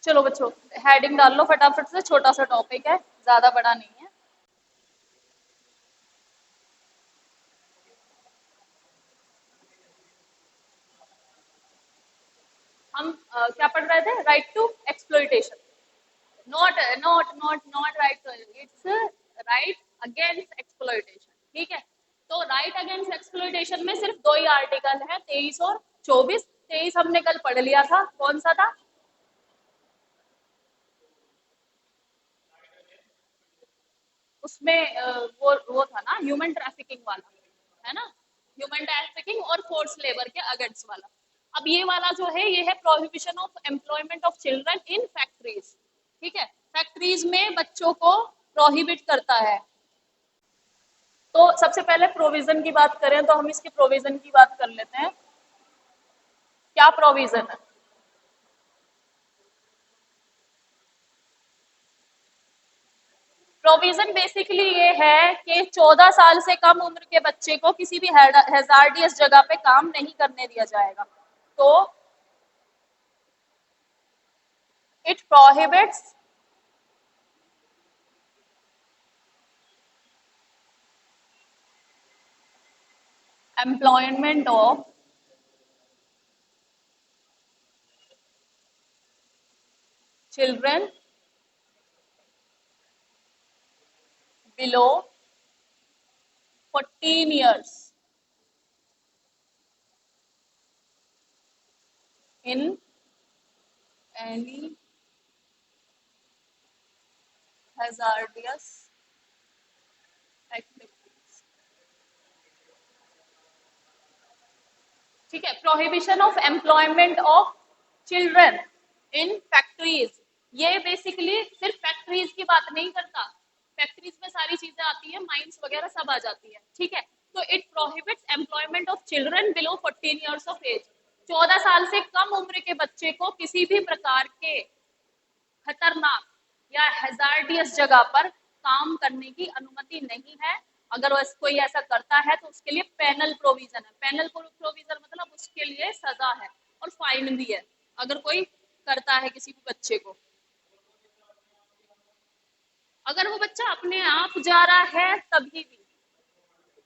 चलो बच्चों, हेडिंग डाल लो फटाफट से, छोटा सा टॉपिक है, ज्यादा बड़ा नहीं है। हम क्या पढ़ रहे थे? Right to exploitation. Not not not not right to, it's right against exploitation. ठीक है, तो राइट अगेंस्ट एक्सप्लॉइटेशन में सिर्फ दो ही आर्टिकल है, 23 और 24। 23 हमने कल पढ़ लिया था, कौन सा था? उसमें वो था ना, ह्यूमन ट्रैफिकिंग वाला, है ना? ह्यूमन ट्रैफिकिंग और फोर्स लेबर के अगेंस्ट वाला। अब ये वाला जो है, ये है prohibition of employment of children in factories. ठीक है, फैक्ट्रीज में बच्चों को प्रोहिबिट करता है। तो सबसे पहले प्रोविजन की बात करें तो हम इसके प्रोविजन की बात कर लेते हैं। क्या प्रोविजन है? प्रोविजन बेसिकली ये है कि 14 साल से कम उम्र के बच्चे को किसी भी हैजार्डियस जगह पे काम नहीं करने दिया जाएगा। तो it prohibits employment of children below 14 years in any hazardous activities। ठीक है, prohibition of employment of children in factories, ये बेसिकली सिर्फ फैक्ट्रीज की बात नहीं करता। फैक्ट्रीज में सारी चीजें आती है, माइंस वगैरह सब आ जाती है। ठीक है, तो it prohibits employment of children below 14 years of age. 14 साल से कम उम्र के बच्चे को किसी भी प्रकार के खतरनाक या हैजार्डियस जगह पर काम करने की अनुमति नहीं है। अगर कोई ऐसा करता है तो उसके लिए पेनल प्रोविजन है। पेनल प्रोविजन मतलब उसके लिए सजा है और फाइन भी है अगर कोई करता है किसी भी बच्चे को। अगर वो बच्चा अपने आप जा रहा है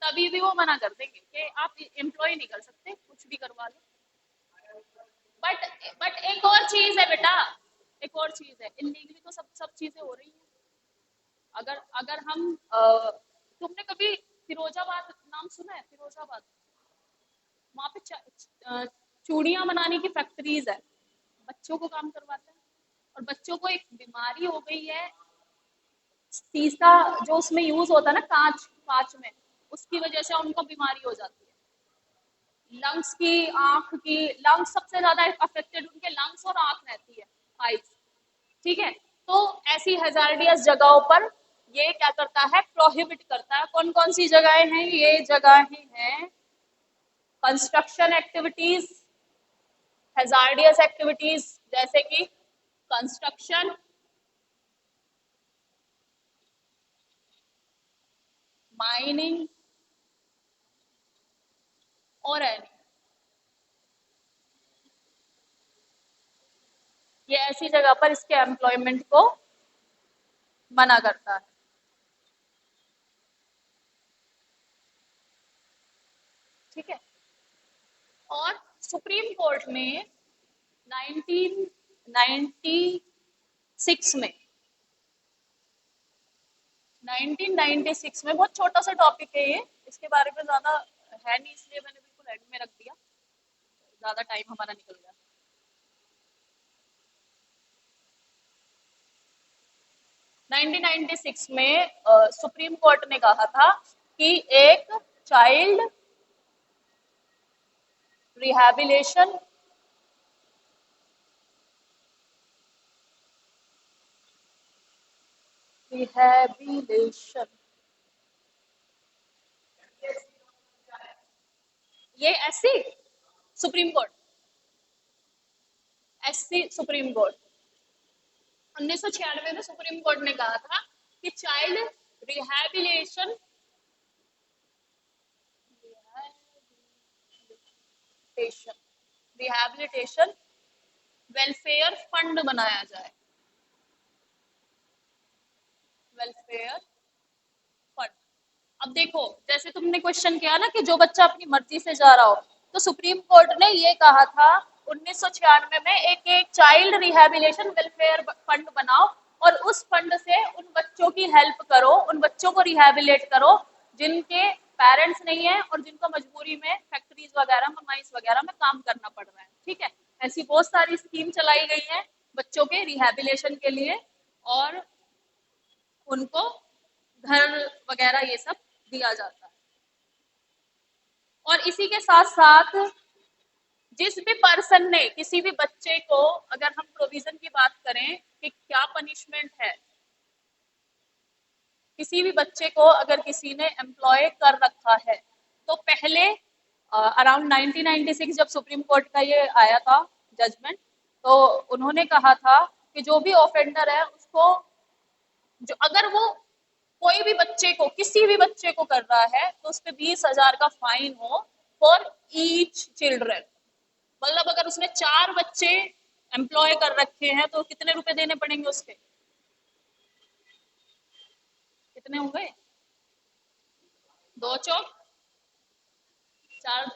तभी भी वो मना कर देंगे कि आप एम्प्लॉय नहीं कर सकते, कुछ भी करवा लो। बट एक और चीज है बेटा, एक और चीज है, इलीगली तो सब चीजें हो रही हैं। अगर अगर हम तुमने कभी फिरोजाबाद नाम सुना है? फिरोजाबाद, वहां पे चूड़ियां बनाने की फैक्ट्रीज है, बच्चों को काम करवाते हैं। और बच्चों को एक बीमारी हो गई है, शीशा जो उसमें यूज होता है ना, कांच कांच में, उसकी वजह से उनको बीमारी हो जाती है। लंग्स की, आंख की, लंग्स सबसे ज्यादा अफेक्टेड, उनके लंग्स और आंख रहती है, आईज। ठीक है, तो ऐसी हैजार्डियस जगहों पर ये क्या करता है? प्रोहिबिट करता है। कौन कौन सी जगहें हैं? ये जगहें हैं कंस्ट्रक्शन एक्टिविटीज, हैजार्डियस एक्टिविटीज जैसे कि कंस्ट्रक्शन, माइनिंग और एनी, ये ऐसी जगह पर इसके एम्प्लॉयमेंट को मना करता है। ठीक है, और सुप्रीम कोर्ट ने 1996 में 1996 में, बहुत छोटा सा टॉपिक है ये, इसके बारे में ज्यादा है नहीं, इसलिए मैंने बिल्कुल एंड में रख दिया, ज्यादा टाइम हमारा निकल गया। 1996 में सुप्रीम कोर्ट ने कहा था कि एक चाइल्ड रिहैबिलिटेशन रिहैबिलिटेशन ये ऐसी supreme court, SC supreme court 1996 में सुप्रीम कोर्ट ने कहा था कि child rehabilitation rehabilitation welfare fund बनाया जाए, वेलफेयर फंड। अब देखो, जैसे तुमने क्वेश्चन किया ना कि जो बच्चा अपनी मर्जी से जा रहा हो, तो सुप्रीम कोर्ट ने ये कहा था 1996 में एक एक चाइल्ड रिहैबिलिटेशन वेलफेयर फंड बनाओ, और उस फंड से उन बच्चों की हेल्प करो, उन बच्चों को रिहैबिलिटेट करो जिनके पेरेंट्स नहीं है और जिनको मजबूरी में फैक्ट्रीज वगैरह में, माइंस वगैरह में काम करना पड़ रहा है। ठीक है, ऐसी बहुत सारी स्कीम चलाई गई है बच्चों के रिहैबिलिटेशन के लिए, और उनको घर वगैरह ये सब दिया जाता है। और इसी के साथ साथ जिस भी पर्सन ने किसी भी बच्चे को, अगर हम प्रोविजन की बात करें कि क्या पनिशमेंट है, किसी भी बच्चे को अगर किसी ने एम्प्लॉय कर रखा है, तो पहले अराउंड 1996 जब सुप्रीम कोर्ट का ये आया था जजमेंट, तो उन्होंने कहा था कि जो भी ऑफेंडर है उसको, जो अगर वो कोई भी बच्चे को, किसी भी बच्चे को कर रहा है, तो उस पे 20,000 का फाइन हो फॉर ईच चिल्ड्रन। मतलब अगर उसने 4 बच्चे एम्प्लॉय कर रखे हैं तो कितने रुपए देने पड़ेंगे उसके, कितने होंगे? 2 चौक 4,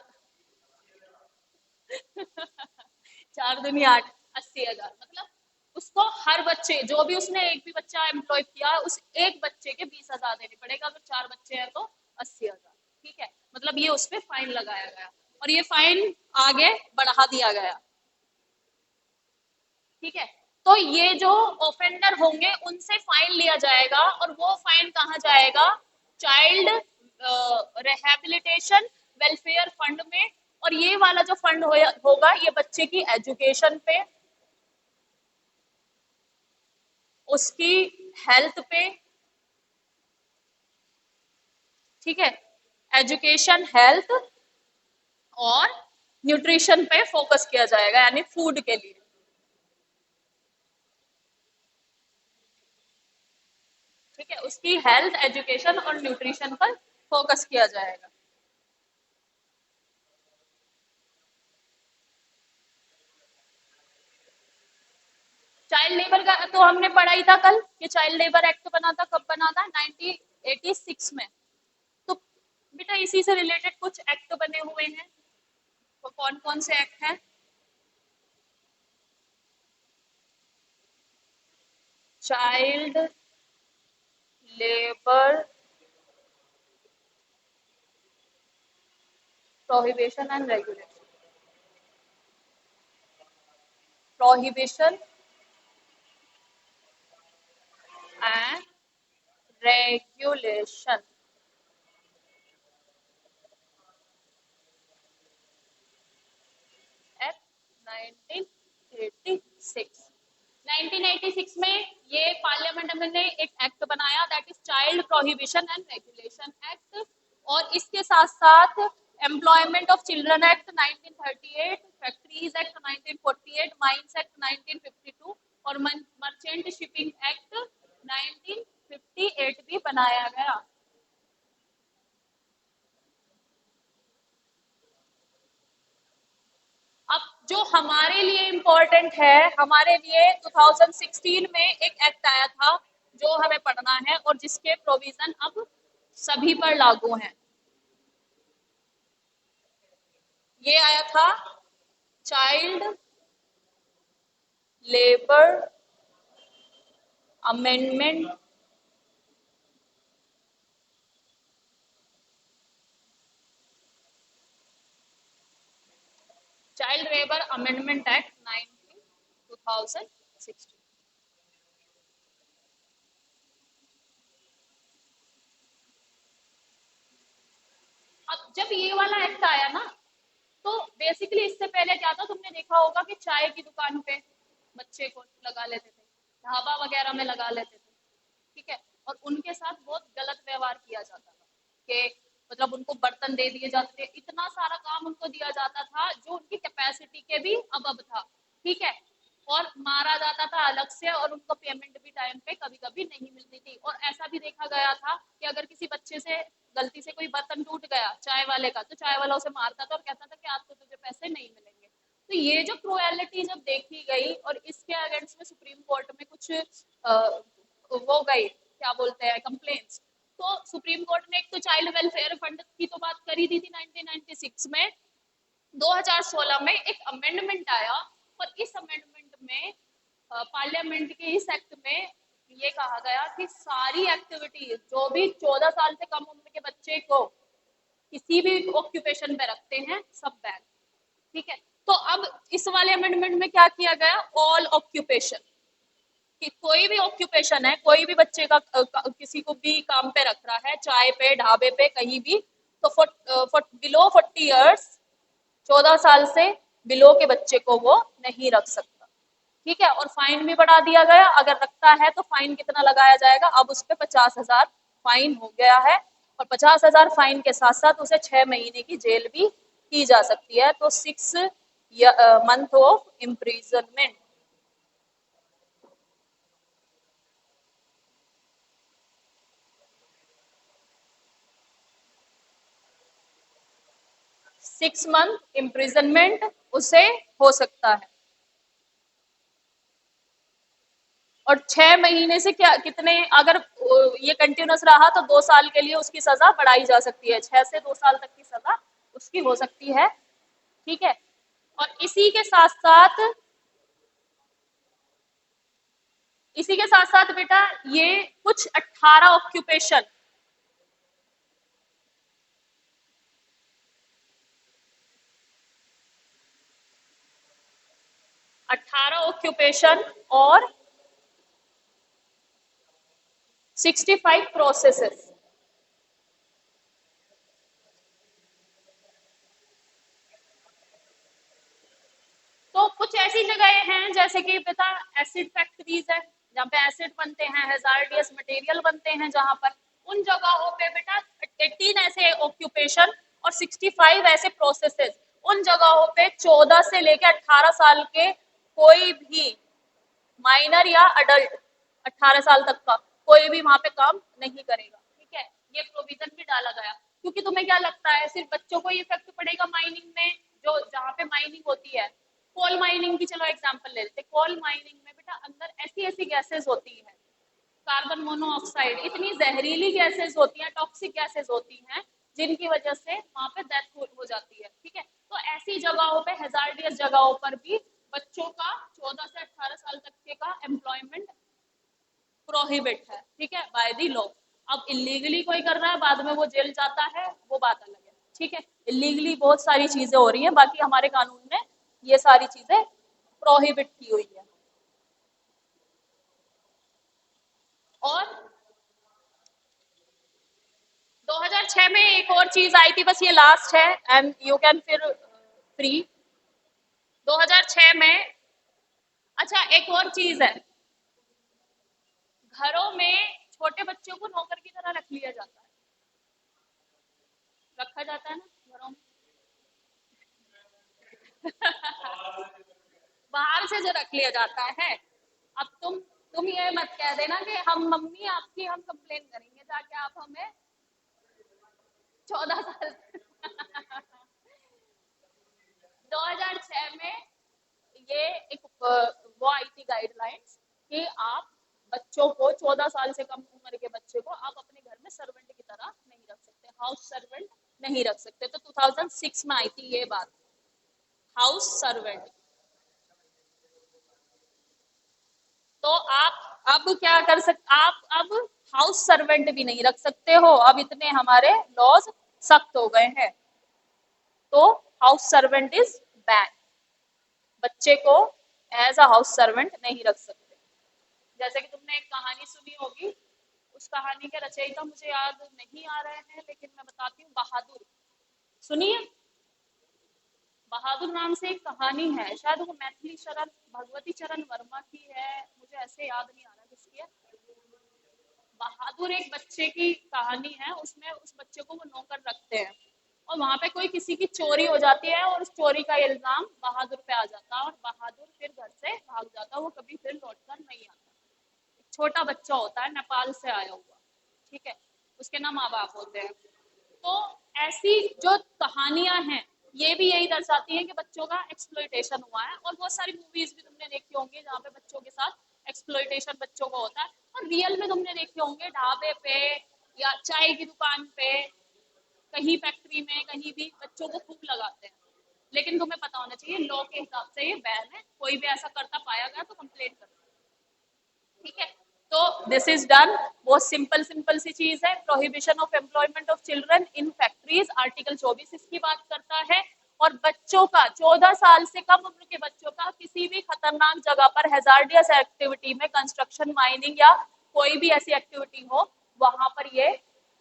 4 दूनी 8, 80,000। मतलब उसको हर बच्चे, जो भी उसने एक भी बच्चा एम्प्लॉय किया, उस एक बच्चे के 20,000 देने पड़ेगा। अगर 4 बच्चे हैं तो 80,000। ठीक है, मतलब ये उस पर फाइन लगाया गया, और ये फाइन आगे बढ़ा दिया गया। ठीक है, तो ये जो ऑफेंडर होंगे उनसे फाइन लिया जाएगा, और वो फाइन कहाँ जाएगा? चाइल्ड रिहैबिलिटेशन वेलफेयर फंड में। और ये वाला जो फंड होगा ये बच्चे की एजुकेशन पे, उसकी हेल्थ पे, ठीक है, एजुकेशन, हेल्थ और न्यूट्रिशन पे फोकस किया जाएगा, यानी फूड के लिए। ठीक है, उसकी हेल्थ, एजुकेशन और न्यूट्रिशन पर फोकस किया जाएगा। चाइल्ड लेबर का तो हमने पढ़ा ही था कल कि चाइल्ड लेबर एक्ट बना था, कब बना था? 1986 में। तो बेटा इसी से रिलेटेड कुछ एक्ट बने हुए हैं, तो कौन कौन से एक्ट हैं? Child labour prohibition and regulation, prohibition and regulation act 1986। 1986 में ये पार्लियामेंट ने एक एक्ट बनाया, that is child prohibition and regulation act. और इसके साथ साथ employment of children act 1938, factories act 1948, mines act 1952 और मर्चेंट शिपिंग एक्ट 1958 भी बनाया गया। अब जो हमारे लिए इम्पोर्टेंट है, हमारे लिए 2016 में एक एक्ट आया था जो हमें पढ़ना है, और जिसके प्रोविजन अब सभी पर लागू हैं। ये आया था child labour amendment child labour amendment act 2016। अब जब ये वाला एक्ट आया ना, तो बेसिकली इससे पहले क्या था, तुमने देखा होगा कि चाय की दुकान पे बच्चे को लगा लेते थे, ढाबा वगैरह में लगा लेते थे। ठीक है, और उनके साथ बहुत गलत व्यवहार किया जाता था कि मतलब उनको बर्तन दे दिए जाते थे, इतना सारा काम उनको दिया जाता था जो उनकी कैपेसिटी के भी अब था। ठीक है, और मारा जाता था अलग से, और उनको पेमेंट भी टाइम पे कभी कभी नहीं मिलती थी। और ऐसा भी देखा गया था कि अगर किसी बच्चे से गलती से कोई बर्तन टूट गया चाय वाले का, तो चाय वाला उसे मारता था और कहता था कि आज तो तुझे पैसे नहीं मिलेंगे। तो तो ये जो क्रुएलिटी जब देखी गई और इसके अगेंस्ट में सुप्रीम कोर्ट में कुछ वो गई, क्या बोलते हैं, कंप्लेंट्स, तो सुप्रीम कोर्ट ने एक तो चाइल्ड वेलफेयर फंड की तो बात करी थी 1996 में। 2016 में एक अमेंडमेंट आया और इस अमेंडमेंट में पार्लियामेंट के इस एक्ट में ये कहा गया कि सारी एक्टिविटीज जो भी 14 साल से कम उम्र के बच्चे को किसी भी ऑक्यूपेशन पे रखते हैं सब बैन। ठीक है, तो अब इस वाले अमेंडमेंट में क्या किया गया, ऑल ऑक्यूपेशन, कि कोई भी ऑक्यूपेशन है, कोई भी बच्चे का किसी को भी काम पे रख रहा है, चाय पे, ढाबे पे, कहीं भी, तो बिलो 40 इयर्स, 14 साल से बिलो के बच्चे को वो नहीं रख सकता। ठीक है, और फाइन भी बढ़ा दिया गया, अगर रखता है तो फाइन कितना लगाया जाएगा, अब उस पर 50,000 फाइन हो गया है, और 50,000 फाइन के साथ साथ उसे 6 महीने की जेल भी की जा सकती है, तो 6 month of imprisonment. Six month imprisonment उसे हो सकता है, और 6 महीने से क्या कितने, अगर ये कंटिन्यूस रहा तो 2 साल के लिए उसकी सजा बढ़ाई जा सकती है, 6 से 2 साल तक की सजा उसकी हो सकती है। ठीक है, और इसी के साथ साथ बेटा ये कुछ 18 ऑक्यूपेशन, 18 ऑक्यूपेशन और 65 प्रोसेसेस। तो कुछ ऐसी जगहें हैं जैसे कि पता एसिड फैक्ट्रीज है, जहाँ पे एसिड बनते हैं, हैजार्डियस मटेरियल बनते हैं, जहाँ पर उन जगहों पे बेटा 18 ऐसे ऑक्यूपेशन और 65 ऐसे प्रोसेसेस, उन जगहों पे 14 से लेकर 18 साल के कोई भी माइनर या अडल्ट 18 साल तक का कोई भी वहां पे काम नहीं करेगा। ठीक है, ये प्रोविजन भी डाला गया, क्योंकि तुम्हें क्या लगता है सिर्फ बच्चों को ही इफेक्ट पड़ेगा माइनिंग में, जो जहाँ पे माइनिंग होती है, कोल माइनिंग की चलो एग्जांपल ले लेते, कोल माइनिंग में बेटा अंदर ऐसी ऐसी गैसेस होती है, कार्बन मोनोऑक्साइड, इतनी जहरीली गैसेस होती हैं, टॉक्सिक गैसेस होती हैं, जिनकी वजह से वहां पे डेथ हो जाती है। ठीक है, तो ऐसी जगहों पे, हैजार्डियस जगहों पर भी बच्चों का 14 से 18 साल तक के का एम्प्लॉयमेंट प्रोहिबिट है। ठीक है, बाय दी लॉ। अब इलीगली कोई कर रहा है, बाद में वो जेल जाता है, वो बात अलग है। ठीक है, इलीगली बहुत सारी चीजें हो रही हैं, बाकी हमारे कानून ने ये सारी चीजें प्रोहिबिट की हुई है। और 2006 में एक और चीज आई थी, बस ये लास्ट है एंड यू कैन फिर फ्री। 2006 में, अच्छा एक और चीज है, घरों में छोटे बच्चों को नौकर की तरह रख लिया जाता है, रखा जाता है ना घरों में। बाहर से जो रख लिया जाता है, अब तुम ये मत कह देना कि हम मम्मी आपकी हम कंप्लेन करेंगे जाके, आप हमें 14 साल 2006 में ये एक वो आई थी गाइडलाइंस कि आप बच्चों को 14 साल से कम उम्र के बच्चे को आप अपने घर में सर्वेंट की तरह नहीं रख सकते, हाउस सर्वेंट नहीं रख सकते। तो 2006 में आई थी ये बात, हाउस सर्वेंट। तो आप अब क्या कर सकते, आप अब हाउस सर्वेंट भी नहीं रख सकते हो, अब इतने हमारे लॉज सख्त हो गए हैं। तो हाउस सर्वेंट इज बैन, बच्चे को एज अ हाउस सर्वेंट नहीं रख सकते। जैसे कि तुमने एक कहानी सुनी होगी, उस कहानी के रचयिता मुझे याद नहीं आ रहे हैं, लेकिन मैं बताती हूँ, बहादुर, सुनिए। बहादुर नाम से एक कहानी है, शायद वो मैथिली शरण भगवती चरण वर्मा की है, मुझे ऐसे याद नहीं आ रहा किसकी है। बहादुर एक बच्चे की कहानी है, उसमें उस बच्चे को वो नौकर रखते हैं, और वहां पे कोई किसी की चोरी हो जाती है और उस चोरी का इल्जाम बहादुर पे आ जाता है, और बहादुर फिर घर से भाग जाता है, वो कभी फिर लौटकर नहीं आता। एक छोटा बच्चा होता है, नेपाल से आया हुआ, ठीक है, उसके ना माँ बाप होते हैं। तो ऐसी जो कहानियां हैं ये भी यही दर्शाती है कि बच्चों का एक्सप्लॉइटेशन हुआ है। और बहुत सारी मूवीज भी तुमने देखी होंगी जहाँ पे बच्चों के साथ एक्सप्लॉइटेशन बच्चों का होता है। और रियल में तुमने देखे होंगे ढाबे पे या चाय की दुकान पे, कहीं फैक्ट्री में, कहीं भी बच्चों को खूब लगाते हैं। लेकिन तुम्हें पता होना चाहिए लॉ के हिसाब से ये बैन है, कोई भी ऐसा करता पाया गया तो कंप्लेंट कर। ठीक है, तो दिस इज डन। बहुत सिंपल सिंपल सी चीज है। Prohibition of employment of children in factories, article 24 इसकी बात करता है। और बच्चों का 14 साल से कम उम्र के बच्चों का किसी भी खतरनाक जगह पर हैजार्डियस एक्टिविटी में, कंस्ट्रक्शन, माइनिंग या कोई भी ऐसी एक्टिविटी हो, वहां पर ये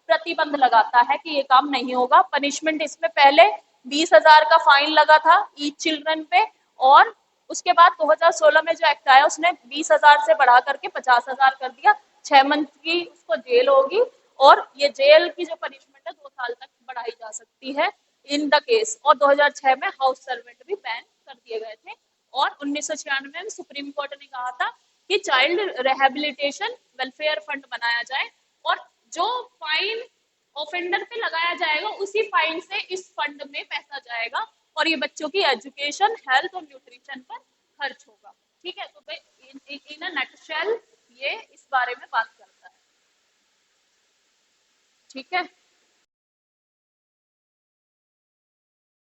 प्रतिबंध लगाता है कि ये काम नहीं होगा। पनिशमेंट इसमें पहले 20,000 का फाइन लगा था ईच चिल्ड्रन पे, और उसके बाद 2016 में जो एक्ट आया उसने 20,000 से बढ़ा करके 50,000 कर दिया। 6 मंथ की उसको जेल होगी, और ये जेल की जो पनिशमेंट है 2 साल तक बढ़ाई जा सकती है इन द केस। और 2006 में हाउस सर्वेंट भी बैन कर दिए गए थे। और 1996 में सुप्रीम कोर्ट ने कहा था कि चाइल्ड रिहेबिलिटेशन वेलफेयर फंड बनाया जाए, और जो फाइन ऑफेंडर पे लगाया जाएगा उसी फाइन से इस फंड में पैसा जाएगा, और ये बच्चों की एजुकेशन, हेल्थ और न्यूट्रिशन पर खर्च होगा। ठीक है, तो इन अ नटशेल ये इस बारे में बात करता है। ठीक है।